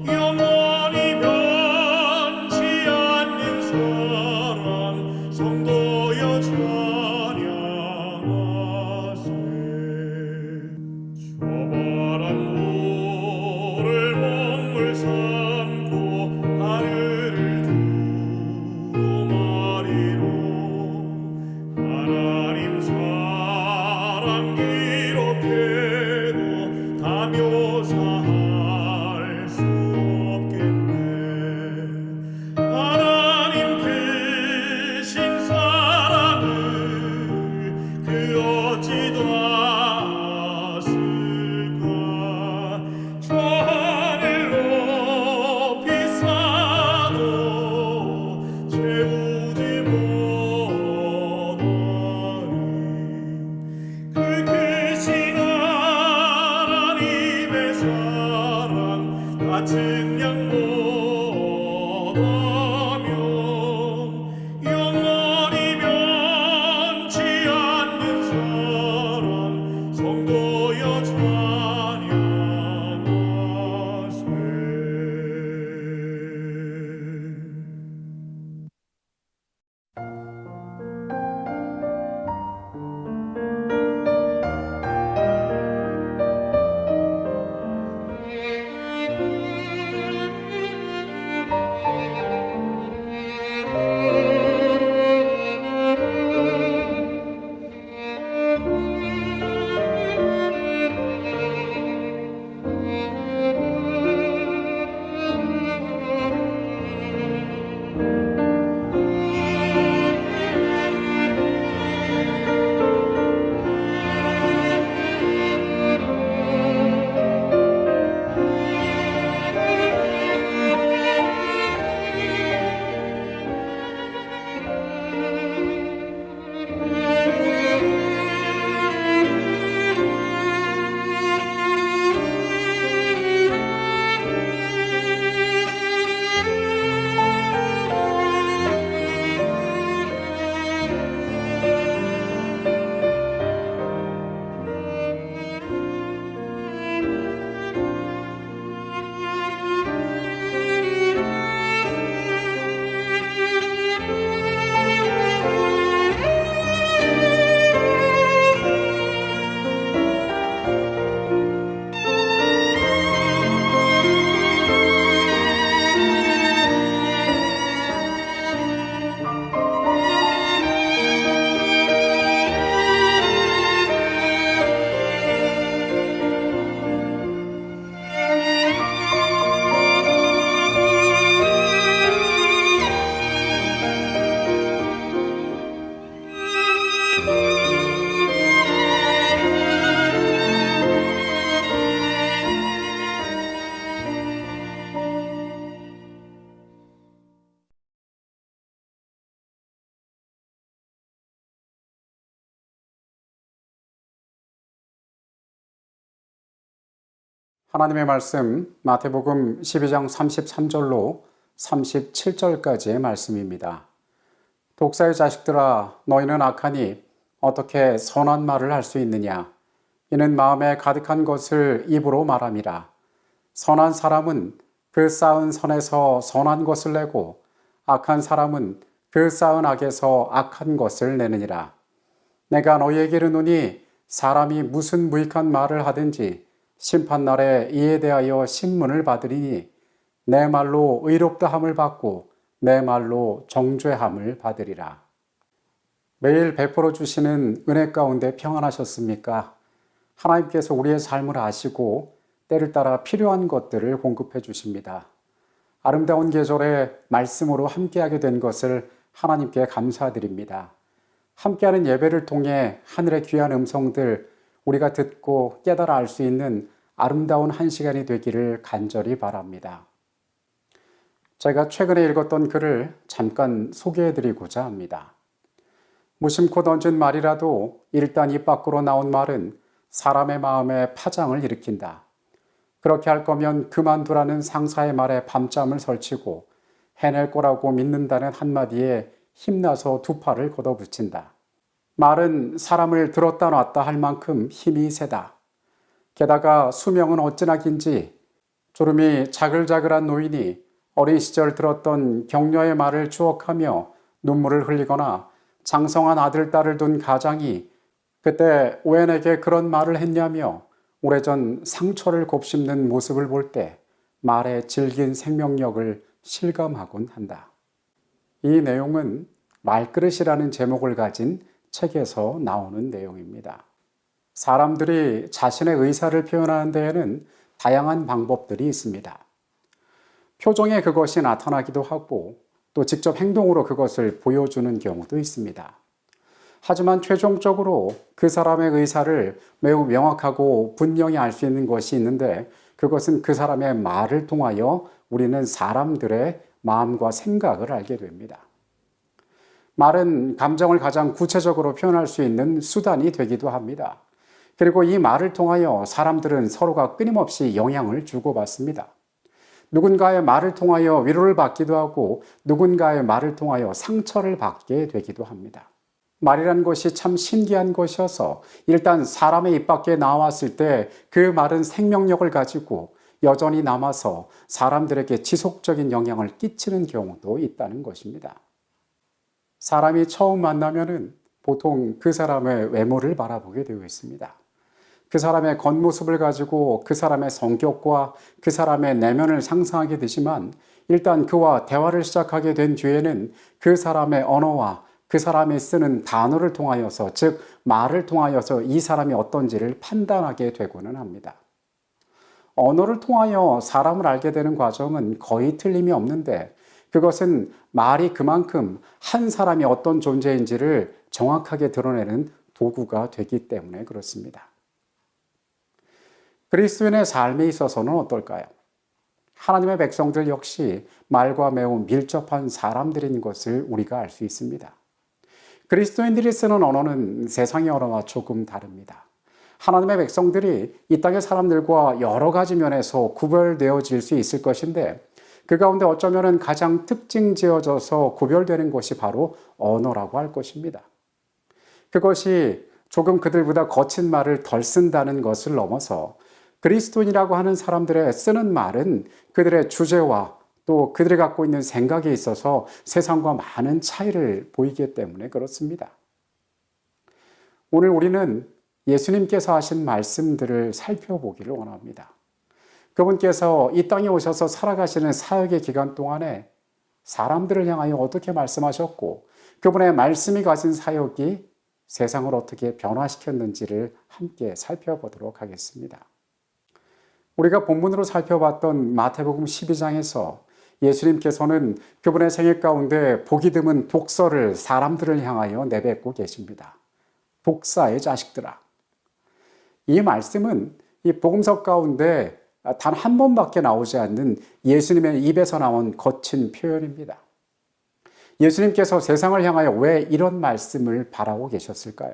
영원히 변치 않는 사랑 성도여 찬양하세. 저발한 물을 먹물 삼고 하늘을 두루마리로 하나님 사랑 기록해도 다 묘사할 수 없겠네. 하나님 크신 사랑을 그 어찌 아실까. 저 하늘 높이 쌓아도 채우지 못하리. 그 크신 하나님의 사랑 다 증량 못하며 영원히 변치 않는 사랑 성도여 찬양하세. 하나님의 말씀 마태복음 12장 33절로 37절까지의 말씀입니다. 독사의 자식들아, 너희는 악하니 어떻게 선한 말을 할 수 있느냐? 이는 마음에 가득한 것을 입으로 말함이라. 선한 사람은 그 쌓은 선에서 선한 것을 내고 악한 사람은 그 쌓은 악에서 악한 것을 내느니라. 내가 너희에게 이르노니 사람이 무슨 무익한 말을 하든지 심판날에 이에 대하여 신문을 받으리니 내 말로 의롭다함을 받고 내 말로 정죄함을 받으리라. 매일 베풀어 주시는 은혜 가운데 평안하셨습니까? 하나님께서 우리의 삶을 아시고 때를 따라 필요한 것들을 공급해 주십니다. 아름다운 계절에 말씀으로 함께하게 된 것을 하나님께 감사드립니다. 함께하는 예배를 통해 하늘의 귀한 음성들 우리가 듣고 깨달아 알 수 있는 아름다운 한 시간이 되기를 간절히 바랍니다. 제가 최근에 읽었던 글을 잠깐 소개해드리고자 합니다. 무심코 던진 말이라도 일단 입 밖으로 나온 말은 사람의 마음에 파장을 일으킨다. 그렇게 할 거면 그만두라는 상사의 말에 밤잠을 설치고 해낼 거라고 믿는다는 한마디에 힘나서 두 팔을 걷어붙인다. 말은 사람을 들었다 놨다 할 만큼 힘이 세다. 게다가 수명은 어찌나 긴지 주름이 자글자글한 노인이 어린 시절 들었던 격려의 말을 추억하며 눈물을 흘리거나 장성한 아들, 딸을 둔 가장이 그때 왜 내게 그런 말을 했냐며 오래전 상처를 곱씹는 모습을 볼 때 말의 질긴 생명력을 실감하곤 한다. 이 내용은 말그릇이라는 제목을 가진 책에서 나오는 내용입니다. 사람들이 자신의 의사를 표현하는 데에는 다양한 방법들이 있습니다. 표정에 그것이 나타나기도 하고 또 직접 행동으로 그것을 보여주는 경우도 있습니다. 하지만 최종적으로 그 사람의 의사를 매우 명확하고 분명히 알 수 있는 것이 있는데 그것은 그 사람의 말을 통하여 우리는 사람들의 마음과 생각을 알게 됩니다. 말은 감정을 가장 구체적으로 표현할 수 있는 수단이 되기도 합니다. 그리고 이 말을 통하여 사람들은 서로가 끊임없이 영향을 주고받습니다. 누군가의 말을 통하여 위로를 받기도 하고 누군가의 말을 통하여 상처를 받게 되기도 합니다. 말이란 것이 참 신기한 것이어서 일단 사람의 입 밖에 나왔을 때 그 말은 생명력을 가지고 여전히 남아서 사람들에게 지속적인 영향을 끼치는 경우도 있다는 것입니다. 사람이 처음 만나면은 보통 그 사람의 외모를 바라보게 되어 있습니다. 그 사람의 겉모습을 가지고 그 사람의 성격과 그 사람의 내면을 상상하게 되지만 일단 그와 대화를 시작하게 된 뒤에는 그 사람의 언어와 그 사람이 쓰는 단어를 통하여서, 즉 말을 통하여서 이 사람이 어떤지를 판단하게 되고는 합니다. 언어를 통하여 사람을 알게 되는 과정은 거의 틀림이 없는데 그것은 말이 그만큼 한 사람이 어떤 존재인지를 정확하게 드러내는 도구가 되기 때문에 그렇습니다. 그리스도인의 삶에 있어서는 어떨까요? 하나님의 백성들 역시 말과 매우 밀접한 사람들인 것을 우리가 알 수 있습니다. 그리스도인들이 쓰는 언어는 세상의 언어와 조금 다릅니다. 하나님의 백성들이 이 땅의 사람들과 여러 가지 면에서 구별되어질 수 있을 것인데 그 가운데 어쩌면 가장 특징 지어져서 구별되는 것이 바로 언어라고 할 것입니다. 그것이 조금 그들보다 거친 말을 덜 쓴다는 것을 넘어서 그리스도인이라고 하는 사람들의 쓰는 말은 그들의 주제와 또 그들이 갖고 있는 생각에 있어서 세상과 많은 차이를 보이기 때문에 그렇습니다. 오늘 우리는 예수님께서 하신 말씀들을 살펴보기를 원합니다. 그분께서 이 땅에 오셔서 살아가시는 사역의 기간 동안에 사람들을 향하여 어떻게 말씀하셨고 그분의 말씀이 가진 사역이 세상을 어떻게 변화시켰는지를 함께 살펴보도록 하겠습니다. 우리가 본문으로 살펴봤던 마태복음 12장에서 예수님께서는 그분의 생애 가운데 보기 드문 독서를 사람들을 향하여 내뱉고 계십니다. 독사의 자식들아. 이 말씀은 이 복음서 가운데 단 한 번밖에 나오지 않는 예수님의 입에서 나온 거친 표현입니다. 예수님께서 세상을 향하여 왜 이런 말씀을 바라고 계셨을까요?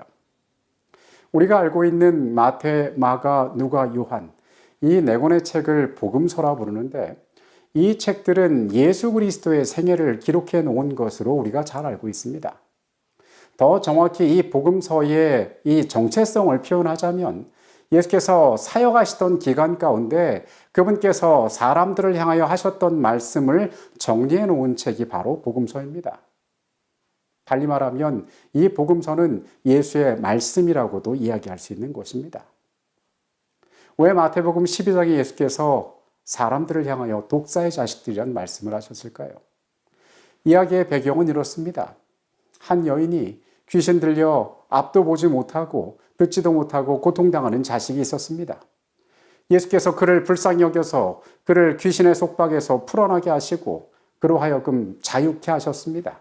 우리가 알고 있는 마태, 마가, 누가, 요한 이 네 권의 책을 복음서라 부르는데 이 책들은 예수 그리스도의 생애를 기록해 놓은 것으로 우리가 잘 알고 있습니다. 더 정확히 이 복음서의 이 정체성을 표현하자면 예수께서 사역하시던 기간 가운데 그분께서 사람들을 향하여 하셨던 말씀을 정리해 놓은 책이 바로 복음서입니다. 달리 말하면 이 복음서는 예수의 말씀이라고도 이야기할 수 있는 것입니다. 왜 마태복음 12장에 예수께서 사람들을 향하여 독사의 자식들이란 말씀을 하셨을까요? 이야기의 배경은 이렇습니다. 한 여인이 귀신 들려 앞도 보지 못하고 듣지도 못하고 고통당하는 자식이 있었습니다. 예수께서 그를 불쌍히 여겨서 그를 귀신의 속박에서 풀어나게 하시고 그로 하여금 자유케 하셨습니다.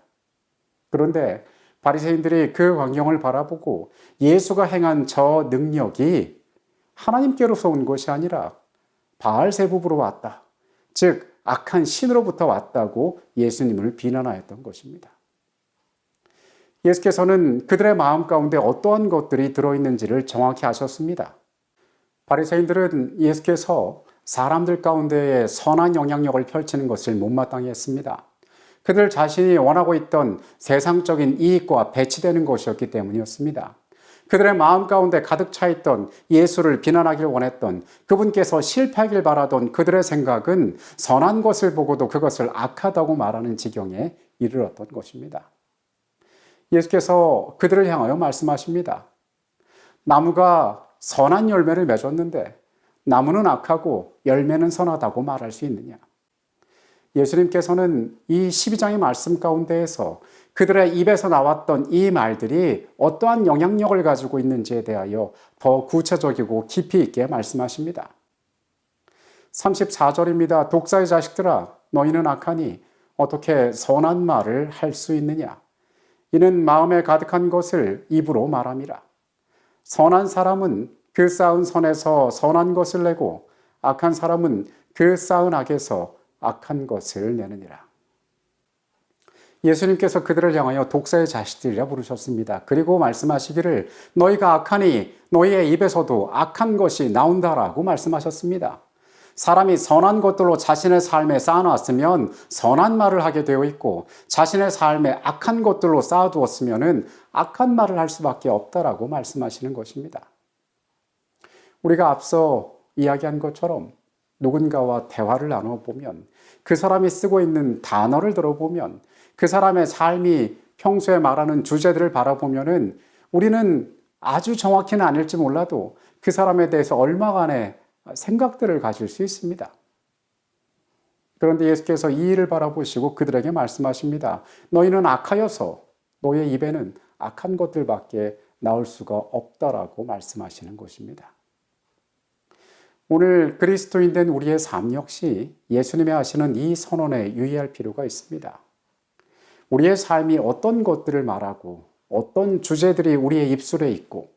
그런데 바리새인들이 그 광경을 바라보고 예수가 행한 저 능력이 하나님께로서 온 것이 아니라 바알세불으로 왔다. 즉 악한 신으로부터 왔다고 예수님을 비난하였던 것입니다. 예수께서는 그들의 마음 가운데 어떠한 것들이 들어있는지를 정확히 아셨습니다. 바리새인들은 예수께서 사람들 가운데에 선한 영향력을 펼치는 것을 못마땅해 했습니다. 그들 자신이 원하고 있던 세상적인 이익과 배치되는 것이었기 때문이었습니다. 그들의 마음 가운데 가득 차 있던 예수를 비난하길 원했던 그분께서 실패하길 바라던 그들의 생각은 선한 것을 보고도 그것을 악하다고 말하는 지경에 이르렀던 것입니다. 예수께서 그들을 향하여 말씀하십니다. 나무가 선한 열매를 맺었는데 나무는 악하고 열매는 선하다고 말할 수 있느냐? 예수님께서는 이 12장의 말씀 가운데에서 그들의 입에서 나왔던 이 말들이 어떠한 영향력을 가지고 있는지에 대하여 더 구체적이고 깊이 있게 말씀하십니다. 34절입니다. 독사의 자식들아, 너희는 악하니 어떻게 선한 말을 할 수 있느냐? 이는 마음에 가득한 것을 입으로 말함이라. 선한 사람은 그 쌓은 선에서 선한 것을 내고 악한 사람은 그 쌓은 악에서 악한 것을 내느니라. 예수님께서 그들을 향하여 독사의 자식들이라 부르셨습니다. 그리고 말씀하시기를 너희가 악하니 너희의 입에서도 악한 것이 나온다라고 말씀하셨습니다. 사람이 선한 것들로 자신의 삶에 쌓아놨으면 선한 말을 하게 되어 있고 자신의 삶에 악한 것들로 쌓아두었으면 악한 말을 할 수밖에 없다라고 말씀하시는 것입니다. 우리가 앞서 이야기한 것처럼 누군가와 대화를 나눠보면 그 사람이 쓰고 있는 단어를 들어보면 그 사람의 삶이 평소에 말하는 주제들을 바라보면은 우리는 아주 정확히는 아닐지 몰라도 그 사람에 대해서 얼마간의 생각들을 가질 수 있습니다. 그런데 예수께서 이 일을 바라보시고 그들에게 말씀하십니다. 너희는 악하여서 너희의 입에는 악한 것들밖에 나올 수가 없다라고 말씀하시는 것입니다. 오늘 그리스도인 된 우리의 삶 역시 예수님이 하시는 이 선언에 유의할 필요가 있습니다. 우리의 삶이 어떤 것들을 말하고 어떤 주제들이 우리의 입술에 있고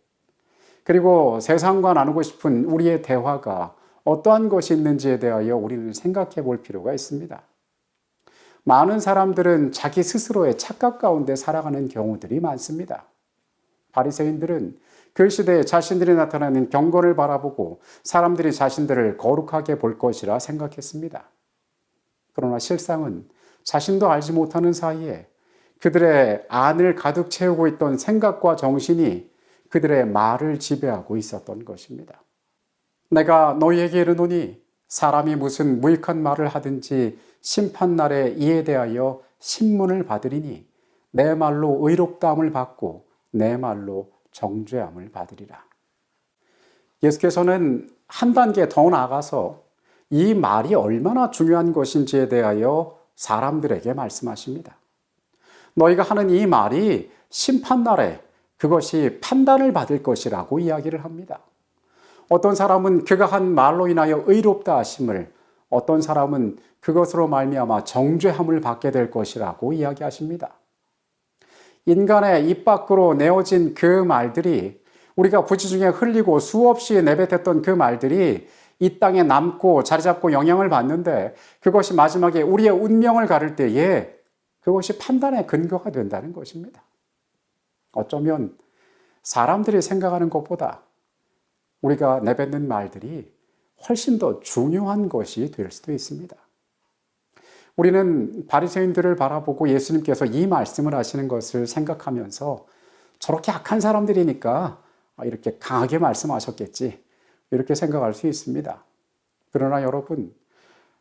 그리고 세상과 나누고 싶은 우리의 대화가 어떠한 것이 있는지에 대하여 우리는 생각해 볼 필요가 있습니다. 많은 사람들은 자기 스스로의 착각 가운데 살아가는 경우들이 많습니다. 바리새인들은 그 시대에 자신들이 나타나는 경건을 바라보고 사람들이 자신들을 거룩하게 볼 것이라 생각했습니다. 그러나 실상은 자신도 알지 못하는 사이에 그들의 안을 가득 채우고 있던 생각과 정신이 그들의 말을 지배하고 있었던 것입니다. 내가 너희에게 이르노니 사람이 무슨 무익한 말을 하든지 심판날에 이에 대하여 신문을 받으리니 내 말로 의롭다함을 받고 내 말로 정죄함을 받으리라. 예수께서는 한 단계 더 나아가서 이 말이 얼마나 중요한 것인지에 대하여 사람들에게 말씀하십니다. 너희가 하는 이 말이 심판날에 그것이 판단을 받을 것이라고 이야기를 합니다. 어떤 사람은 그가 한 말로 인하여 의롭다 하심을, 어떤 사람은 그것으로 말미암아 정죄함을 받게 될 것이라고 이야기하십니다. 인간의 입 밖으로 내어진 그 말들이 우리가 부지 중에 흘리고 수없이 내뱉었던 그 말들이 이 땅에 남고 자리 잡고 영향을 받는데 그것이 마지막에 우리의 운명을 가를 때에 그것이 판단의 근거가 된다는 것입니다. 어쩌면 사람들이 생각하는 것보다 우리가 내뱉는 말들이 훨씬 더 중요한 것이 될 수도 있습니다. 우리는 바리새인들을 바라보고 예수님께서 이 말씀을 하시는 것을 생각하면서 저렇게 악한 사람들이니까 이렇게 강하게 말씀하셨겠지 이렇게 생각할 수 있습니다. 그러나 여러분,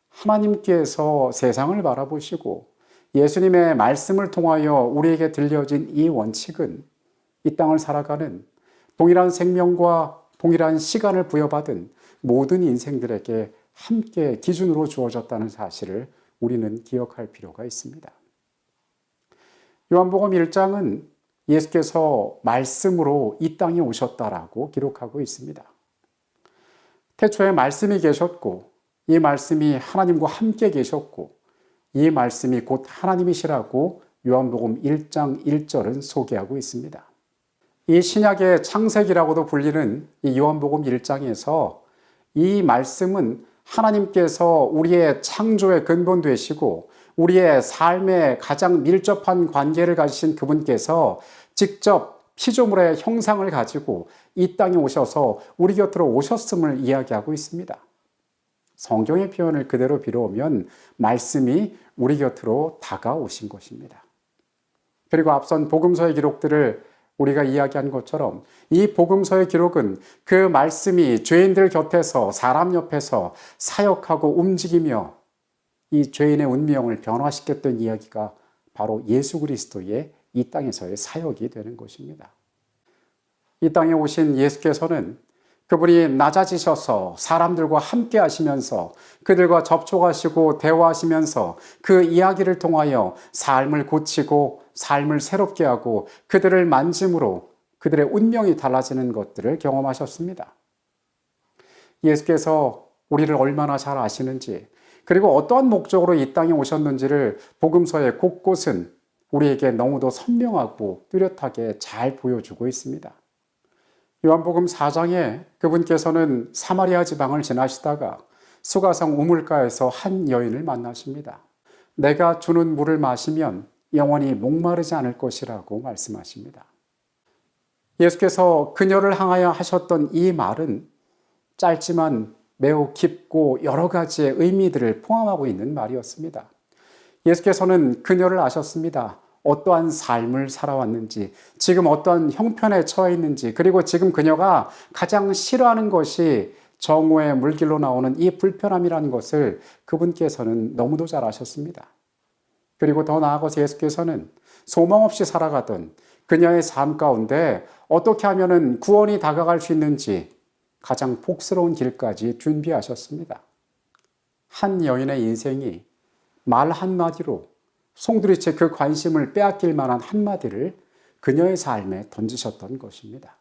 하나님께서 세상을 바라보시고 예수님의 말씀을 통하여 우리에게 들려진 이 원칙은 이 땅을 살아가는 동일한 생명과 동일한 시간을 부여받은 모든 인생들에게 함께 기준으로 주어졌다는 사실을 우리는 기억할 필요가 있습니다. 요한복음 1장은 예수께서 말씀으로 이 땅에 오셨다라고 기록하고 있습니다. 태초에 말씀이 계셨고 이 말씀이 하나님과 함께 계셨고 이 말씀이 곧 하나님이시라고 요한복음 1장 1절은 소개하고 있습니다. 이 신약의 창세기라고도 불리는 이 요한복음 1장에서 이 말씀은 하나님께서 우리의 창조의 근본 되시고 우리의 삶에 가장 밀접한 관계를 가지신 그분께서 직접 피조물의 형상을 가지고 이 땅에 오셔서 우리 곁으로 오셨음을 이야기하고 있습니다. 성경의 표현을 그대로 빌어오면 말씀이 우리 곁으로 다가오신 것입니다. 그리고 앞선 복음서의 기록들을 우리가 이야기한 것처럼 이 복음서의 기록은 그 말씀이 죄인들 곁에서 사람 옆에서 사역하고 움직이며 이 죄인의 운명을 변화시켰던 이야기가 바로 예수 그리스도의 이 땅에서의 사역이 되는 것입니다. 이 땅에 오신 예수께서는 그분이 낮아지셔서 사람들과 함께 하시면서 그들과 접촉하시고 대화하시면서 그 이야기를 통하여 삶을 고치고 삶을 새롭게 하고 그들을 만짐으로 그들의 운명이 달라지는 것들을 경험하셨습니다. 예수께서 우리를 얼마나 잘 아시는지 그리고 어떠한 목적으로 이 땅에 오셨는지를 복음서의 곳곳은 우리에게 너무도 선명하고 뚜렷하게 잘 보여주고 있습니다. 요한복음 4장에 그분께서는 사마리아 지방을 지나시다가 수가성 우물가에서 한 여인을 만나십니다. 내가 주는 물을 마시면 영원히 목마르지 않을 것이라고 말씀하십니다. 예수께서 그녀를 향하여 하셨던 이 말은 짧지만 매우 깊고 여러 가지의 의미들을 포함하고 있는 말이었습니다. 예수께서는 그녀를 아셨습니다. 어떠한 삶을 살아왔는지, 지금 어떠한 형편에 처해 있는지, 그리고 지금 그녀가 가장 싫어하는 것이 정오의 물길로 나오는 이 불편함이라는 것을 그분께서는 너무도 잘 아셨습니다. 그리고 더 나아가서 예수께서는 소망 없이 살아가던 그녀의 삶 가운데 어떻게 하면 구원이 다가갈 수 있는지 가장 복스러운 길까지 준비하셨습니다. 한 여인의 인생이 말 한마디로 송두리째 그 관심을 빼앗길 만한 한마디를 그녀의 삶에 던지셨던 것입니다.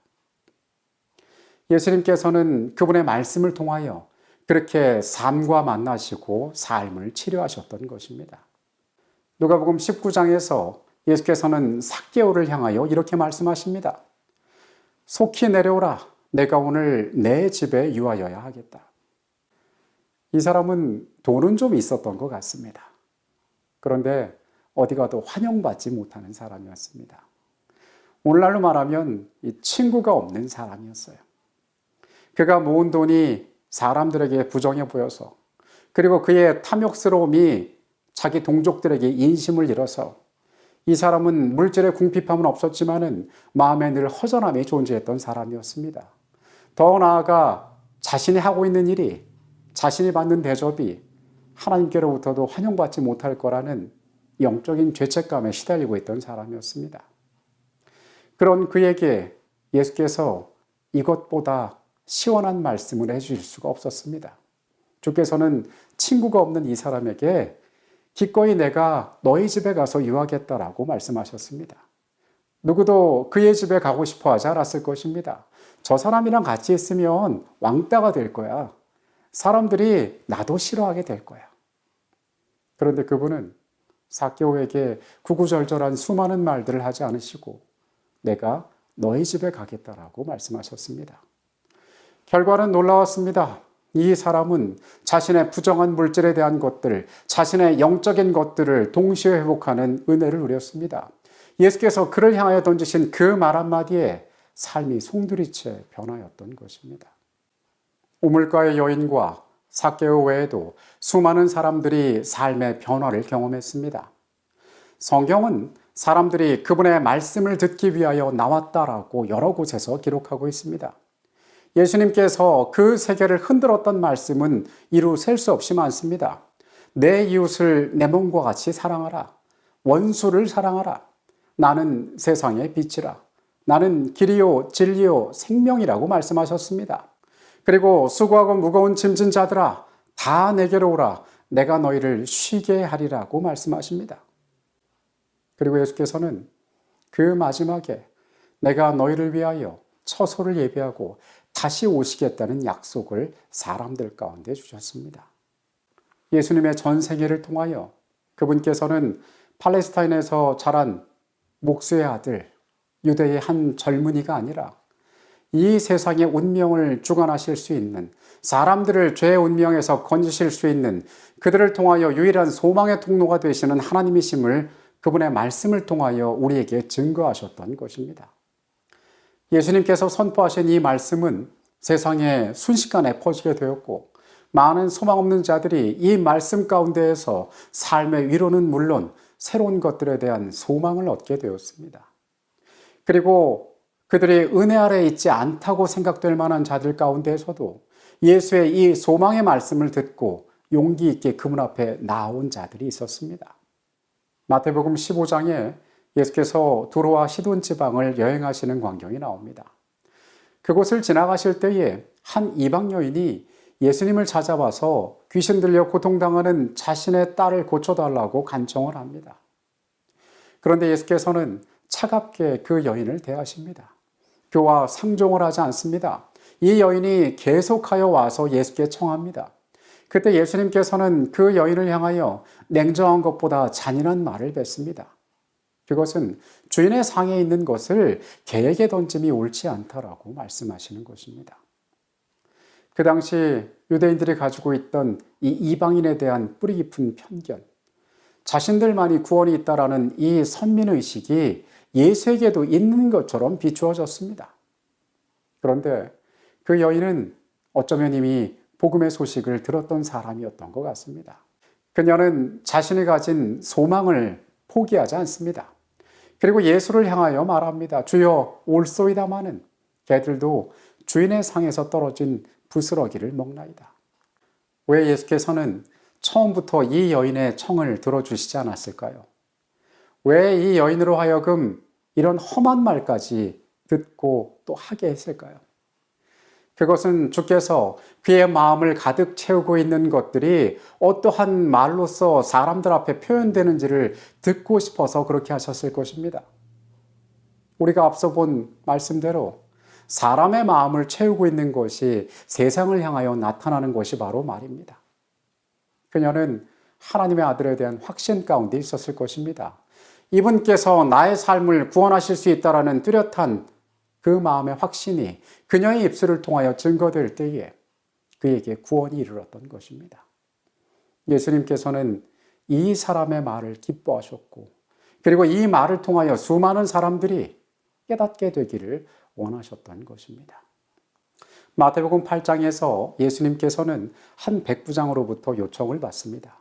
예수님께서는 그분의 말씀을 통하여 그렇게 삶과 만나시고 삶을 치료하셨던 것입니다. 누가복음 19장에서 예수께서는 삭개오를 향하여 이렇게 말씀하십니다. 속히 내려오라. 내가 오늘 내 집에 유하여야 하겠다. 이 사람은 돈은 좀 있었던 것 같습니다. 그런데 어디 가도 환영받지 못하는 사람이었습니다. 오늘날로 말하면 친구가 없는 사람이었어요. 그가 모은 돈이 사람들에게 부정해 보여서 그리고 그의 탐욕스러움이 자기 동족들에게 인심을 잃어서 이 사람은 물질의 궁핍함은 없었지만은 마음에 늘 허전함이 존재했던 사람이었습니다. 더 나아가 자신이 하고 있는 일이 자신이 받는 대접이 하나님께로부터도 환영받지 못할 거라는 영적인 죄책감에 시달리고 있던 사람이었습니다. 그런 그에게 예수께서 이것보다 시원한 말씀을 해주실 수가 없었습니다. 주께서는 친구가 없는 이 사람에게 기꺼이 내가 너희 집에 가서 유하겠다라고 말씀하셨습니다. 누구도 그의 집에 가고 싶어 하지 않았을 것입니다. 저 사람이랑 같이 있으면 왕따가 될 거야. 사람들이 나도 싫어하게 될 거야. 그런데 그분은 삭개오에게 구구절절한 수많은 말들을 하지 않으시고 내가 너희 집에 가겠다라고 말씀하셨습니다. 결과는 놀라웠습니다. 이 사람은 자신의 부정한 물질에 대한 것들, 자신의 영적인 것들을 동시에 회복하는 은혜를 누렸습니다. 예수께서 그를 향하여 던지신 그 말 한마디에 삶이 송두리째 변화였던 것입니다. 우물가의 여인과 삭개오 외에도 수많은 사람들이 삶의 변화를 경험했습니다. 성경은 사람들이 그분의 말씀을 듣기 위하여 나왔다라고 여러 곳에서 기록하고 있습니다. 예수님께서 그 세계를 흔들었던 말씀은 이루 셀 수 없이 많습니다. 내 이웃을 내 몸과 같이 사랑하라. 원수를 사랑하라. 나는 세상의 빛이라. 나는 길이요 진리요 생명이라고 말씀하셨습니다. 그리고 수고하고 무거운 짐진 자들아 다 내게로 오라. 내가 너희를 쉬게 하리라고 말씀하십니다. 그리고 예수께서는 그 마지막에 내가 너희를 위하여 처소를 예비하고 다시 오시겠다는 약속을 사람들 가운데 주셨습니다. 예수님의 전 생애를 통하여 그분께서는 팔레스타인에서 자란 목수의 아들, 유대의 한 젊은이가 아니라 이 세상의 운명을 주관하실 수 있는, 사람들을 죄의 운명에서 건지실 수 있는, 그들을 통하여 유일한 소망의 통로가 되시는 하나님이심을 그분의 말씀을 통하여 우리에게 증거하셨던 것입니다. 예수님께서 선포하신 이 말씀은 세상에 순식간에 퍼지게 되었고 많은 소망 없는 자들이 이 말씀 가운데에서 삶의 위로는 물론 새로운 것들에 대한 소망을 얻게 되었습니다. 그리고 그들이 은혜 아래 있지 않다고 생각될 만한 자들 가운데에서도 예수의 이 소망의 말씀을 듣고 용기 있게 그분 앞에 나온 자들이 있었습니다. 마태복음 15장에 예수께서 두로와 시돈 지방을 여행하시는 광경이 나옵니다. 그곳을 지나가실 때에 한 이방 여인이 예수님을 찾아와서 귀신 들려 고통당하는 자신의 딸을 고쳐달라고 간청을 합니다. 그런데 예수께서는 차갑게 그 여인을 대하십니다. 그와 상종을 하지 않습니다. 이 여인이 계속하여 와서 예수께 청합니다. 그때 예수님께서는 그 여인을 향하여 냉정한 것보다 잔인한 말을 뱉습니다. 그것은 주인의 상에 있는 것을 개에게 던짐이 옳지 않다라고 말씀하시는 것입니다. 그 당시 유대인들이 가지고 있던 이 이방인에 대한 뿌리 깊은 편견, 자신들만이 구원이 있다라는 이 선민의식이 예수에게도 있는 것처럼 비추어졌습니다. 그런데 그 여인은 어쩌면 이미 복음의 소식을 들었던 사람이었던 것 같습니다. 그녀는 자신이 가진 소망을 포기하지 않습니다. 그리고 예수를 향하여 말합니다. 주여 올소이다마는 개들도 주인의 상에서 떨어진 부스러기를 먹나이다. 왜 예수께서는 처음부터 이 여인의 청을 들어주시지 않았을까요? 왜 이 여인으로 하여금 이런 험한 말까지 듣고 또 하게 했을까요? 그것은 주께서 그의 마음을 가득 채우고 있는 것들이 어떠한 말로서 사람들 앞에 표현되는지를 듣고 싶어서 그렇게 하셨을 것입니다. 우리가 앞서 본 말씀대로 사람의 마음을 채우고 있는 것이 세상을 향하여 나타나는 것이 바로 말입니다. 그녀는 하나님의 아들에 대한 확신 가운데 있었을 것입니다. 이분께서 나의 삶을 구원하실 수 있다라는 뚜렷한 그 마음의 확신이 그녀의 입술을 통하여 증거될 때에 그에게 구원이 이르렀던 것입니다. 예수님께서는 이 사람의 말을 기뻐하셨고 그리고 이 말을 통하여 수많은 사람들이 깨닫게 되기를 원하셨던 것입니다. 마태복음 8장에서 예수님께서는 한 백부장으로부터 요청을 받습니다.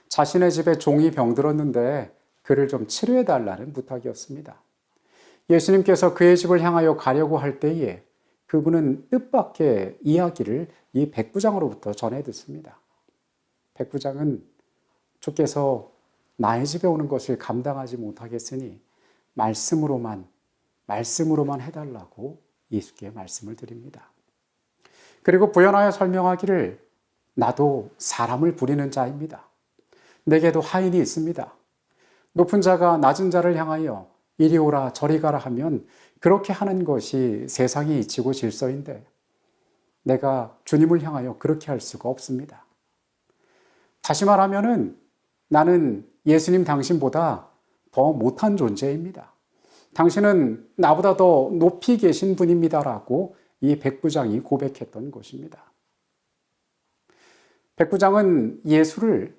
자신의 집에 종이 병들었는데 그를 좀 치료해달라는 부탁이었습니다. 예수님께서 그의 집을 향하여 가려고 할 때에 그분은 뜻밖의 이야기를 이 백부장으로부터 전해 듣습니다. 백부장은 주께서 나의 집에 오는 것을 감당하지 못하겠으니 말씀으로만 해달라고 예수께 말씀을 드립니다. 그리고 부연하여 설명하기를 나도 사람을 부리는 자입니다. 내게도 하인이 있습니다. 높은 자가 낮은 자를 향하여 이리 오라 저리 가라 하면 그렇게 하는 것이 세상의 이치고 질서인데 내가 주님을 향하여 그렇게 할 수가 없습니다. 다시 말하면은 나는 예수님 당신보다 더 못한 존재입니다. 당신은 나보다 더 높이 계신 분입니다라고 이 백부장이 고백했던 것입니다. 백부장은 예수를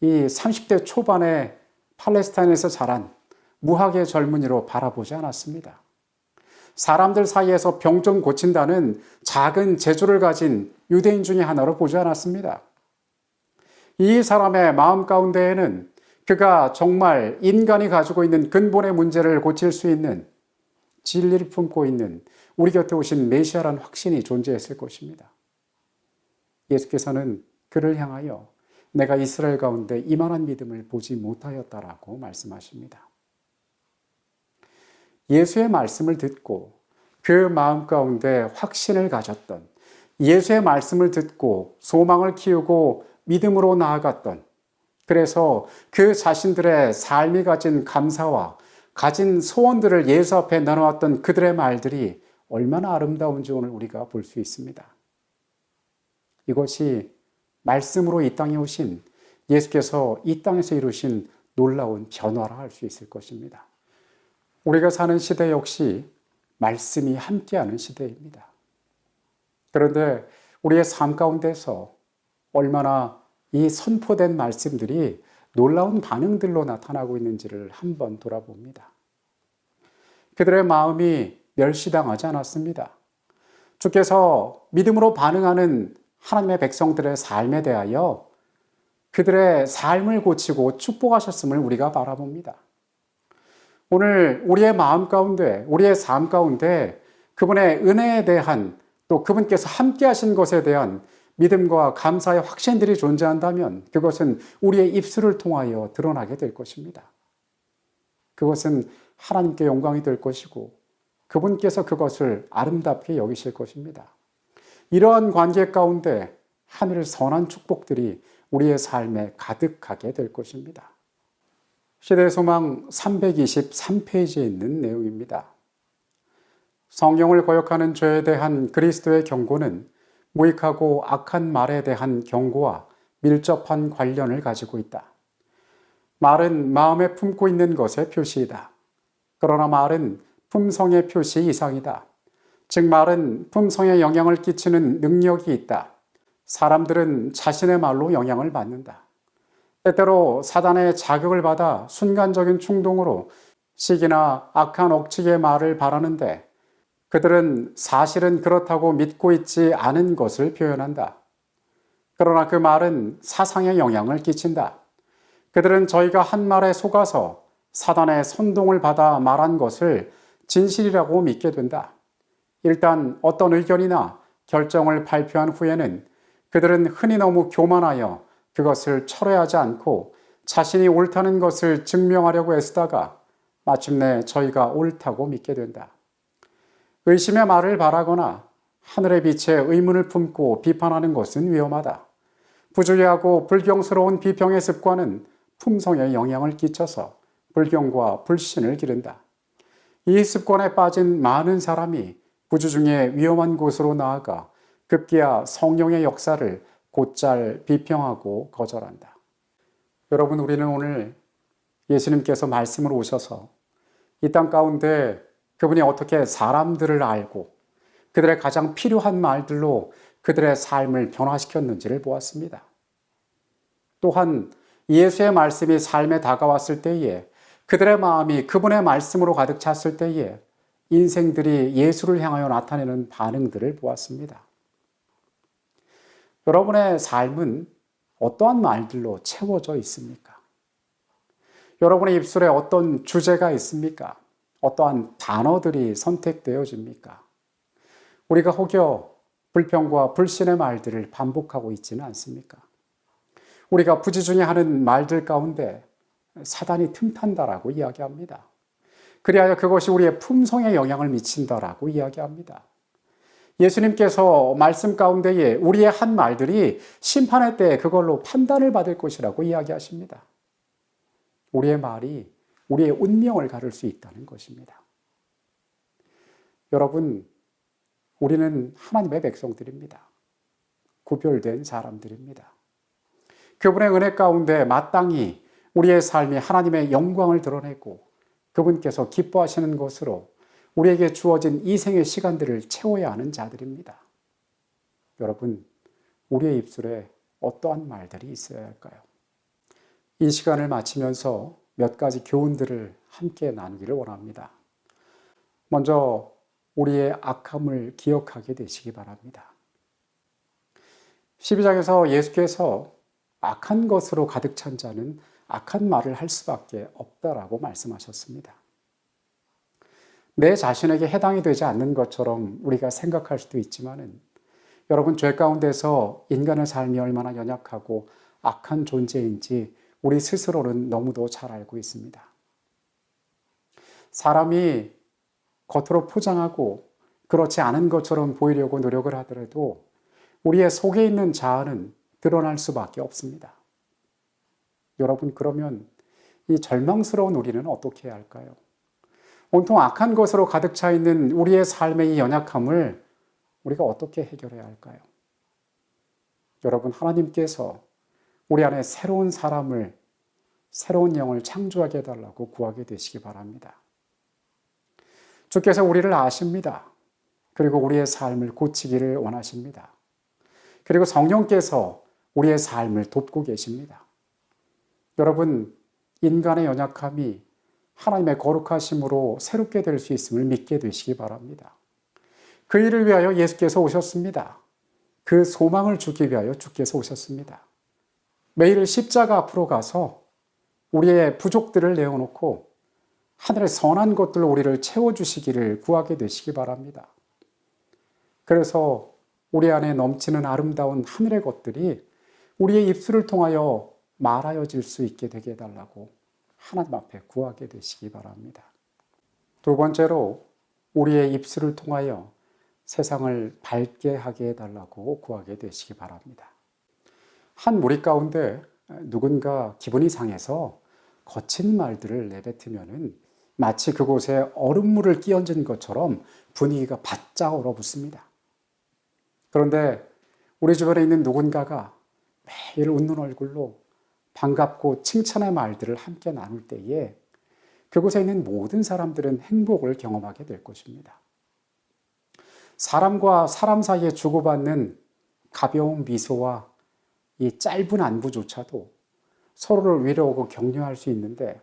이 30대 초반에 팔레스타인에서 자란 무학의 젊은이로 바라보지 않았습니다. 사람들 사이에서 병 좀 고친다는 작은 재주를 가진 유대인 중에 하나로 보지 않았습니다. 이 사람의 마음 가운데에는 그가 정말 인간이 가지고 있는 근본의 문제를 고칠 수 있는 진리를 품고 있는 우리 곁에 오신 메시아라는 확신이 존재했을 것입니다. 예수께서는 그를 향하여 내가 이스라엘 가운데 이만한 믿음을 보지 못하였다라고 말씀하십니다. 예수의 말씀을 듣고 그 마음 가운데 확신을 가졌던, 예수의 말씀을 듣고 소망을 키우고 믿음으로 나아갔던, 그래서 그 자신들의 삶이 가진 감사와 가진 소원들을 예수 앞에 나눠왔던 그들의 말들이 얼마나 아름다운지 오늘 우리가 볼 수 있습니다. 이것이 말씀으로 이 땅에 오신 예수께서 이 땅에서 이루신 놀라운 변화라 할 수 있을 것입니다. 우리가 사는 시대 역시 말씀이 함께하는 시대입니다. 그런데 우리의 삶 가운데서 얼마나 이 선포된 말씀들이 놀라운 반응들로 나타나고 있는지를 한번 돌아봅니다. 그들의 마음이 멸시당하지 않았습니다. 주께서 믿음으로 반응하는 하나님의 백성들의 삶에 대하여 그들의 삶을 고치고 축복하셨음을 우리가 바라봅니다. 오늘 우리의 마음 가운데, 우리의 삶 가운데 그분의 은혜에 대한 또 그분께서 함께 하신 것에 대한 믿음과 감사의 확신들이 존재한다면 그것은 우리의 입술을 통하여 드러나게 될 것입니다. 그것은 하나님께 영광이 될 것이고 그분께서 그것을 아름답게 여기실 것입니다. 이러한 관계 가운데 하늘의 선한 축복들이 우리의 삶에 가득하게 될 것입니다. 시대의 소망 323페이지에 있는 내용입니다. 성령을 거역하는 죄에 대한 그리스도의 경고는 무익하고 악한 말에 대한 경고와 밀접한 관련을 가지고 있다. 말은 마음에 품고 있는 것의 표시이다. 그러나 말은 품성의 표시 이상이다. 즉 말은 품성에 영향을 끼치는 능력이 있다. 사람들은 자신의 말로 영향을 받는다. 때때로 사단의 자극을 받아 순간적인 충동으로 시기나 악한 억측의 말을 바라는데 그들은 사실은 그렇다고 믿고 있지 않은 것을 표현한다. 그러나 그 말은 사상에 영향을 끼친다. 그들은 저희가 한 말에 속아서 사단의 선동을 받아 말한 것을 진실이라고 믿게 된다. 일단 어떤 의견이나 결정을 발표한 후에는 그들은 흔히 너무 교만하여 그것을 철회하지 않고 자신이 옳다는 것을 증명하려고 애쓰다가 마침내 저희가 옳다고 믿게 된다. 의심의 말을 바라거나 하늘의 빛에 의문을 품고 비판하는 것은 위험하다. 부주의하고 불경스러운 비평의 습관은 품성에 영향을 끼쳐서 불경과 불신을 기른다. 이 습관에 빠진 많은 사람이 부주 중에 위험한 곳으로 나아가 급기야 성령의 역사를 곧잘 비평하고 거절한다. 여러분, 우리는 오늘 예수님께서 말씀으로 오셔서 이 땅 가운데 그분이 어떻게 사람들을 알고 그들의 가장 필요한 말들로 그들의 삶을 변화시켰는지를 보았습니다. 또한 예수의 말씀이 삶에 다가왔을 때에 그들의 마음이 그분의 말씀으로 가득 찼을 때에 인생들이 예수를 향하여 나타내는 반응들을 보았습니다. 여러분의 삶은 어떠한 말들로 채워져 있습니까? 여러분의 입술에 어떤 주제가 있습니까? 어떠한 단어들이 선택되어집니까? 우리가 혹여 불평과 불신의 말들을 반복하고 있지는 않습니까? 우리가 부지중에 하는 말들 가운데 사단이 틈탄다라고 이야기합니다. 그리하여 그것이 우리의 품성에 영향을 미친다라고 이야기합니다. 예수님께서 말씀 가운데에 우리의 한 말들이 심판의 때에 그걸로 판단을 받을 것이라고 이야기하십니다. 우리의 말이 우리의 운명을 가를 수 있다는 것입니다. 여러분, 우리는 하나님의 백성들입니다. 구별된 사람들입니다. 그분의 은혜 가운데 마땅히 우리의 삶이 하나님의 영광을 드러내고 그분께서 기뻐하시는 것으로 우리에게 주어진 이 생의 시간들을 채워야 하는 자들입니다. 여러분, 우리의 입술에 어떠한 말들이 있어야 할까요? 이 시간을 마치면서 몇 가지 교훈들을 함께 나누기를 원합니다. 먼저 우리의 악함을 기억하게 되시기 바랍니다. 12장에서 예수께서 악한 것으로 가득 찬 자는 악한 말을 할 수밖에 없다라고 말씀하셨습니다. 내 자신에게 해당이 되지 않는 것처럼 우리가 생각할 수도 있지만은 여러분, 죄 가운데서 인간의 삶이 얼마나 연약하고 악한 존재인지 우리 스스로는 너무도 잘 알고 있습니다. 사람이 겉으로 포장하고 그렇지 않은 것처럼 보이려고 노력을 하더라도 우리의 속에 있는 자아는 드러날 수밖에 없습니다. 여러분, 그러면 이 절망스러운 우리는 어떻게 해야 할까요? 온통 악한 것으로 가득 차 있는 우리의 삶의 이 연약함을 우리가 어떻게 해결해야 할까요? 여러분, 하나님께서 우리 안에 새로운 사람을, 새로운 영을 창조하게 해달라고 구하게 되시기 바랍니다. 주께서 우리를 아십니다. 그리고 우리의 삶을 고치기를 원하십니다. 그리고 성령께서 우리의 삶을 돕고 계십니다. 여러분, 인간의 연약함이 하나님의 거룩하심으로 새롭게 될 수 있음을 믿게 되시기 바랍니다. 그 일을 위하여 예수께서 오셨습니다. 그 소망을 주기 위하여 주께서 오셨습니다. 매일 십자가 앞으로 가서 우리의 부족들을 내어놓고 하늘의 선한 것들로 우리를 채워주시기를 구하게 되시기 바랍니다. 그래서 우리 안에 넘치는 아름다운 하늘의 것들이 우리의 입술을 통하여 말하여질 수 있게 되게 해달라고 하나님 앞에 구하게 되시기 바랍니다. 두 번째로 우리의 입술을 통하여 세상을 밝게 하게 해달라고 구하게 되시기 바랍니다. 한 무리 가운데 누군가 기분이 상해서 거친 말들을 내뱉으면 마치 그곳에 얼음물을 끼얹은 것처럼 분위기가 바짝 얼어붙습니다. 그런데 우리 주변에 있는 누군가가 매일 웃는 얼굴로 반갑고 칭찬의 말들을 함께 나눌 때에 그곳에 있는 모든 사람들은 행복을 경험하게 될 것입니다. 사람과 사람 사이에 주고받는 가벼운 미소와 이 짧은 안부조차도 서로를 위로하고 격려할 수 있는데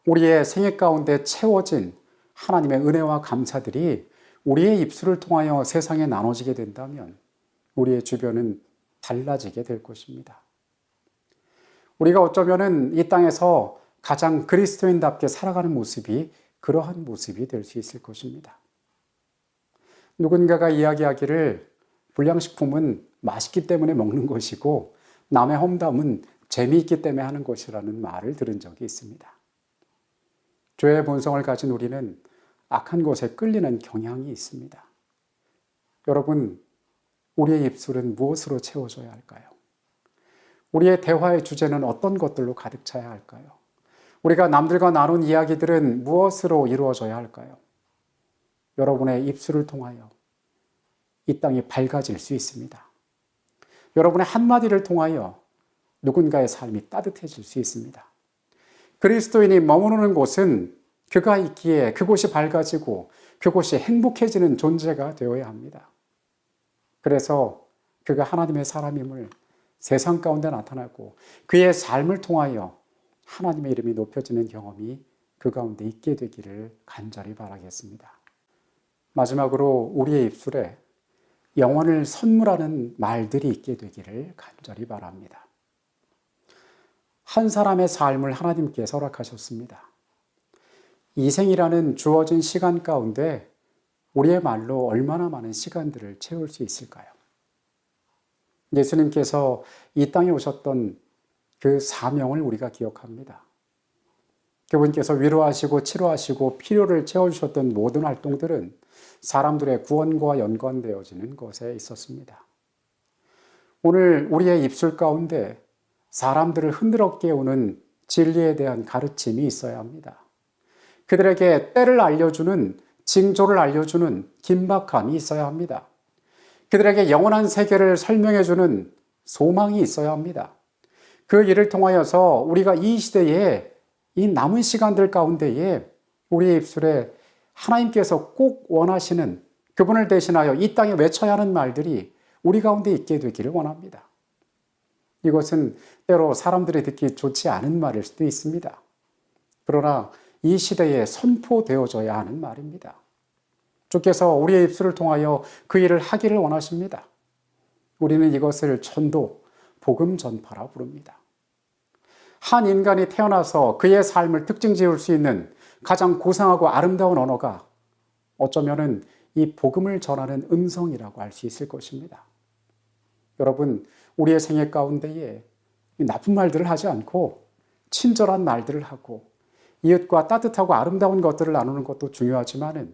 우리의 생애 가운데 채워진 하나님의 은혜와 감사들이 우리의 입술을 통하여 세상에 나눠지게 된다면 우리의 주변은 달라지게 될 것입니다. 우리가 어쩌면은 이 땅에서 가장 그리스도인답게 살아가는 모습이 그러한 모습이 될 수 있을 것입니다. 누군가가 이야기하기를 불량식품은 맛있기 때문에 먹는 것이고 남의 험담은 재미있기 때문에 하는 것이라는 말을 들은 적이 있습니다. 죄의 본성을 가진 우리는 악한 것에 끌리는 경향이 있습니다. 여러분, 우리의 입술은 무엇으로 채워져야 할까요? 우리의 대화의 주제는 어떤 것들로 가득 차야 할까요? 우리가 남들과 나눈 이야기들은 무엇으로 이루어져야 할까요? 여러분의 입술을 통하여 이 땅이 밝아질 수 있습니다. 여러분의 한마디를 통하여 누군가의 삶이 따뜻해질 수 있습니다. 그리스도인이 머무르는 곳은 그가 있기에 그곳이 밝아지고 그곳이 행복해지는 존재가 되어야 합니다. 그래서 그가 하나님의 사람임을 세상 가운데 나타나고 그의 삶을 통하여 하나님의 이름이 높여지는 경험이 그 가운데 있게 되기를 간절히 바라겠습니다. 마지막으로 우리의 입술에 영원을 선물하는 말들이 있게 되기를 간절히 바랍니다. 한 사람의 삶을 하나님께서 허락하셨습니다. 이 생이라는 주어진 시간 가운데 우리의 말로 얼마나 많은 시간들을 채울 수 있을까요? 예수님께서 이 땅에 오셨던 그 사명을 우리가 기억합니다. 그분께서 위로하시고 치료하시고 필요를 채워주셨던 모든 활동들은 사람들의 구원과 연관되어지는 것에 있었습니다. 오늘 우리의 입술 가운데 사람들을 흔들어 깨우는 진리에 대한 가르침이 있어야 합니다. 그들에게 때를 알려주는, 징조를 알려주는 긴박함이 있어야 합니다. 그들에게 영원한 세계를 설명해주는 소망이 있어야 합니다. 그 일을 통하여서 우리가 이 시대에 이 남은 시간들 가운데에 우리의 입술에 하나님께서 꼭 원하시는 그분을 대신하여 이 땅에 외쳐야 하는 말들이 우리 가운데 있게 되기를 원합니다. 이것은 때로 사람들이 듣기 좋지 않은 말일 수도 있습니다. 그러나 이 시대에 선포되어져야 하는 말입니다. 주께서 우리의 입술을 통하여 그 일을 하기를 원하십니다. 우리는 이것을 전도, 복음 전파라 부릅니다. 한 인간이 태어나서 그의 삶을 특징 지을 수 있는 가장 고상하고 아름다운 언어가 어쩌면은 이 복음을 전하는 음성이라고 할 수 있을 것입니다. 여러분, 우리의 생애 가운데에 나쁜 말들을 하지 않고 친절한 말들을 하고 이웃과 따뜻하고 아름다운 것들을 나누는 것도 중요하지만은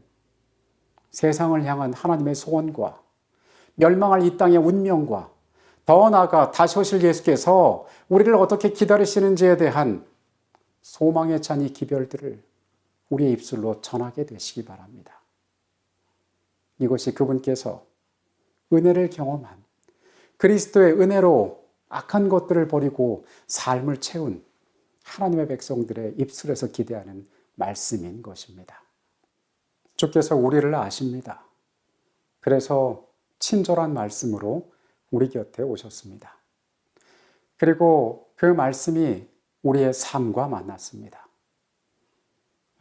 세상을 향한 하나님의 소원과 멸망할 이 땅의 운명과 더 나아가 다시 오실 예수께서 우리를 어떻게 기다리시는지에 대한 소망에 찬 이 기별들을 우리의 입술로 전하게 되시기 바랍니다. 이것이 그분께서 은혜를 경험한 그리스도의 은혜로 악한 것들을 버리고 삶을 채운 하나님의 백성들의 입술에서 기대하는 말씀인 것입니다. 주께서 우리를 아십니다. 그래서 친절한 말씀으로 우리 곁에 오셨습니다. 그리고 그 말씀이 우리의 삶과 만났습니다.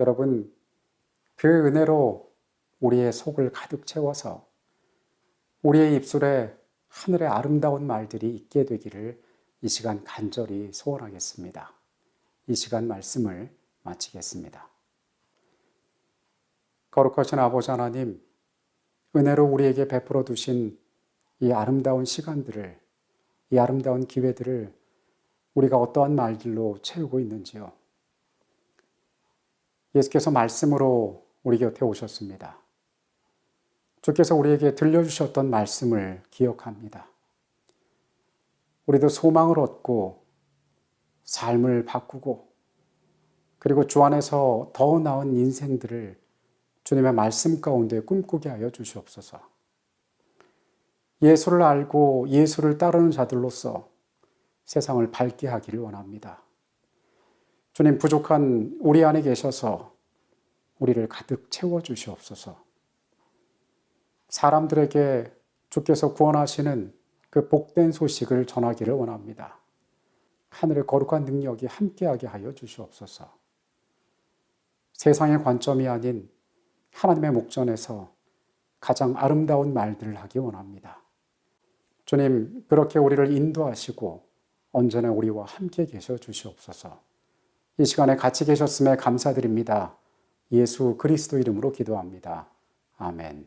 여러분, 그 은혜로 우리의 속을 가득 채워서 우리의 입술에 하늘의 아름다운 말들이 있게 되기를 이 시간 간절히 소원하겠습니다. 이 시간 말씀을 마치겠습니다. 거룩하신 아버지 하나님, 은혜로 우리에게 베풀어 두신 이 아름다운 시간들을, 이 아름다운 기회들을 우리가 어떠한 말들로 채우고 있는지요. 예수께서 말씀으로 우리 곁에 오셨습니다. 주께서 우리에게 들려주셨던 말씀을 기억합니다. 우리도 소망을 얻고 삶을 바꾸고 그리고 주 안에서 더 나은 인생들을 주님의 말씀 가운데 꿈꾸게 하여 주시옵소서. 예수를 알고 예수를 따르는 자들로서 세상을 밝게 하기를 원합니다. 주님, 부족한 우리 안에 계셔서 우리를 가득 채워주시옵소서. 사람들에게 주께서 구원하시는 그 복된 소식을 전하기를 원합니다. 하늘의 거룩한 능력이 함께하게 하여 주시옵소서. 세상의 관점이 아닌 하나님의 목전에서 가장 아름다운 말들을 하기 원합니다. 주님, 그렇게 우리를 인도하시고 언제나 우리와 함께 계셔 주시옵소서. 이 시간에 같이 계셨음에 감사드립니다. 예수 그리스도 이름으로 기도합니다. 아멘.